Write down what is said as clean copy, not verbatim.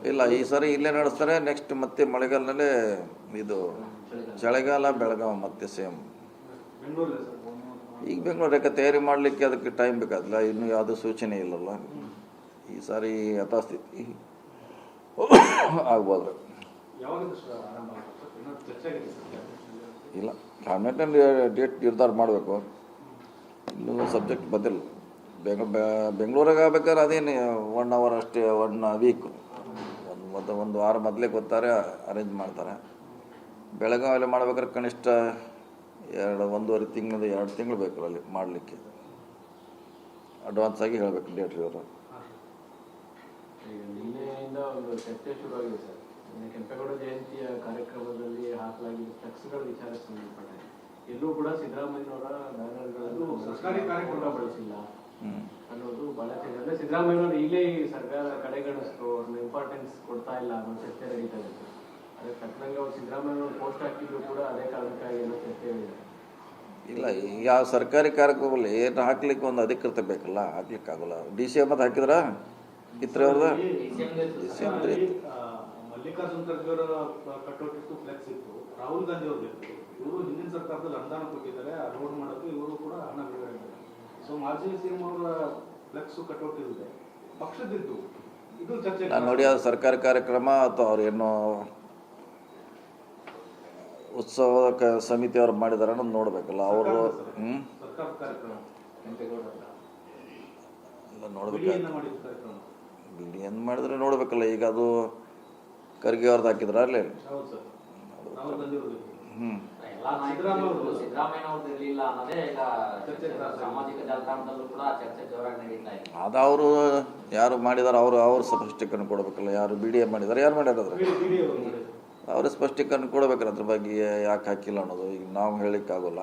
ಇಲ್ಲ, ಈ ಸಾರಿ ಇಲ್ಲೇ ನಡೆಸ್ತಾರೆ. ನೆಕ್ಸ್ಟ್ ಮತ್ತೆ ಮಳೆಗಾಲದಲ್ಲೇ ಇದು ಚಳಿಗಾಲ ಬೆಳಗಾವಿ ಮತ್ತೆ ಸೇಮ್. ಈಗ ಬೆಂಗಳೂರು ಯಾಕೆ ತಯಾರಿ ಮಾಡಲಿಕ್ಕೆ ಅದಕ್ಕೆ ಟೈಮ್ ಬೇಕಾದಿಲ್ಲ, ಇನ್ನೂ ಯಾವುದೂ ಸೂಚನೆ ಇಲ್ಲಲ್ಲ. ಈ ಸಾರಿ ಯಥಾಸ್ಥಿತಿ ಆಗ್ಬೋದು. ಇಲ್ಲ, ಕ್ಯಾಬಿನೆಟ್ನಲ್ಲಿ ಡೇಟ್ ನಿರ್ಧಾರ ಮಾಡಬೇಕು. ಇನ್ನೂ ಸಬ್ಜೆಕ್ಟ್ ಬಂದಿಲ್ಲ. ಬೆಂಗಳೂರಾಗ ಆಗ್ಬೇಕಾದ್ರೆ ಅದೇನು 1 ಅವರ್ ಅಷ್ಟೇ, 1 ವೀಕ್, ಒಂದು ವಾರ ಮೊದಲೇ ಗೊತ್ತಾರೆ, ಅರೇಂಜ್ ಮಾಡ್ತಾರೆ. ಬೆಳಗಾವಿಯಲ್ಲಿ ಮಾಡ್ಬೇಕಾದ್ರೆ ಕನಿಷ್ಠ 1.5 ತಿಂಗಳು 2 ತಿಂಗಳು ಬೇಕು ಅಲ್ಲಿ ಮಾಡಲಿಕ್ಕೆ. ಅಡ್ವಾನ್ಸ್ ಆಗಿ ಹೇಳಬೇಕು ಡೇಟ್ ಇವರು. ನಿನ್ನೆಯಿಂದ ಒಂದು ಚರ್ಚೆ ಶುರುವಾಗಿದೆ ಸರ್. ಕೆಂಪೇಗೌಡ ಜಯಂತಿಯ ಕಾರ್ಯಕ್ರಮದಲ್ಲಿ ಹಾಕಲಾಗಿದ್ದ ಫ್ಲೆಕ್ಸ್ಗಳ ವಿಚಾರ ಸಂಬಂಧಪಟ್ಟ ಎಲ್ಲೂ ಕೂಡ ಸಿದ್ದರಾಮಯ್ಯನವರ ಬ್ಯಾನರ್ಗಳನ್ನು ಸರ್ಕಾರಿ ಕಾರ್ಯಕ್ರಮ ಬಳಸಿಲ್ಲ ಅನ್ನೋದು ಬಹಳ ಅಂದ್ರೆ ಸಿದ್ದರಾಮಯ್ಯನವರು ಈಗಲೇ ಈ ಸರ್ಕಾರ ಕಡೆಗಣಿಸ್ತು, ಅವ್ರನ್ನ ಇಂಪಾರ್ಟೆನ್ಸ್ ಕೊಡ್ತಾ ಇಲ್ಲ ಅನ್ನೋ ಚರ್ಚೆ ನಡೀತಾ ಇದೆ. ಅದಕ್ಕೆ ತಕ್ಕಂಗೆ ಅವ್ರು ಸಿದ್ದರಾಮಯ್ಯನವರು ಪೋಸ್ಟ್ ಹಾಕಿದ್ರು ಕೂಡ ಅದೇ ಕಾರಣಕ್ಕಾಗಿ ಏನೋ ಚರ್ಚೆ ಇದೆ. ಇಲ್ಲ, ಯಾವ ಸರ್ಕಾರಿ ಕಾರ್ಯಕ್ರಮದಲ್ಲಿ ಏನು ಹಾಕ್ಲಿಕ್ಕೆ ಒಂದು ಅಧಿಕೃತ ಬೇಕಲ್ಲ, ಹಾಕ್ಲಿಕ್ಕಾಗಲ್ಲ. DCM ಅಂತ ಹಾಕಿದ್ರ ಇತ್ರ ಅವ್ರದ ಮಲ್ಲಿಕಾರ್ಜುನ್ ಖರ್ಗೆ ಅವರ ಕಟೌಟ್ ಇತ್ತು, ಫ್ಲೆಕ್ಸ್ ಇತ್ತು. ರಾಹುಲ್ ಗಾಂಧಿ ಅವ್ರದ್ದು ಇವರು ಹಿಂದಿನ ಸರ್ಕಾರದಲ್ಲಿ ಅನುದಾನ ಕೊಟ್ಟಿದ್ದಾರೆ, ಆ ರೋಡ್ ಮಾಡೋಕ್ಕೆ ಇವರು ಕೂಡ ಹಣ ಬಿಡುಗಡೆ ಮಾಡಿದ್ದಾರೆ. ಸೊ ಮಾಜಿ CM ಅವರ ಫ್ಲೆಕ್ಸ್ ಕಟೌಟ್ ಇದೆ, ಪಕ್ಷದಿದ್ದು ಇದು ಚರ್ಚೆ. ನಾನು ನೋಡಿ, ಅದು ಸರ್ಕಾರಿ ಕಾರ್ಯಕ್ರಮ ಅಥವಾ ಅವ್ರು ಏನೋ ಉತ್ಸವ ಸಮಿತಿ ಅವ್ರು ಮಾಡಿದಾರ ಅನ್ನೋದು ನೋಡ್ಬೇಕಲ್ಲ ಅವರು. ಸರ್ಕಾರದ ಕಾರ್ಯಕ್ರಮ ನೋಡ್ಬೇಕಾದ್ರೆ ಬಿಡಿ ಏನು ಮಾಡಿದ್ರೆ ನೋಡ್ಬೇಕಲ್ಲ. ಈಗ ಅದು ಖರ್ಗೆ ಅವ್ರದ್ದು ಹಾಕಿದ್ರ ಅಲ್ಲಿ. ಅದು ಅವರು ಯಾರು ಮಾಡಿದಾರ ಅವ್ರು ಸ್ಪಷ್ಟೀಕರಣ ಕೊಡ್ಬೇಕಲ್ಲ. ಯಾರು BDA ಮಾಡಿದಾರೆ, ಯಾರು ಮಾಡ್ಯಾರ ಅವರು ಸ್ಪಷ್ಟೀಕರಣ ಕೊಡ್ಬೇಕಲ್ಲ ಅದ್ರ ಬಗ್ಗೆ, ಯಾಕೆ ಹಾಕಿಲ್ಲ ಅನ್ನೋದು ಈಗ ನಾವು ಹೇಳಿಕ್ಕಾಗೋಲ್ಲ.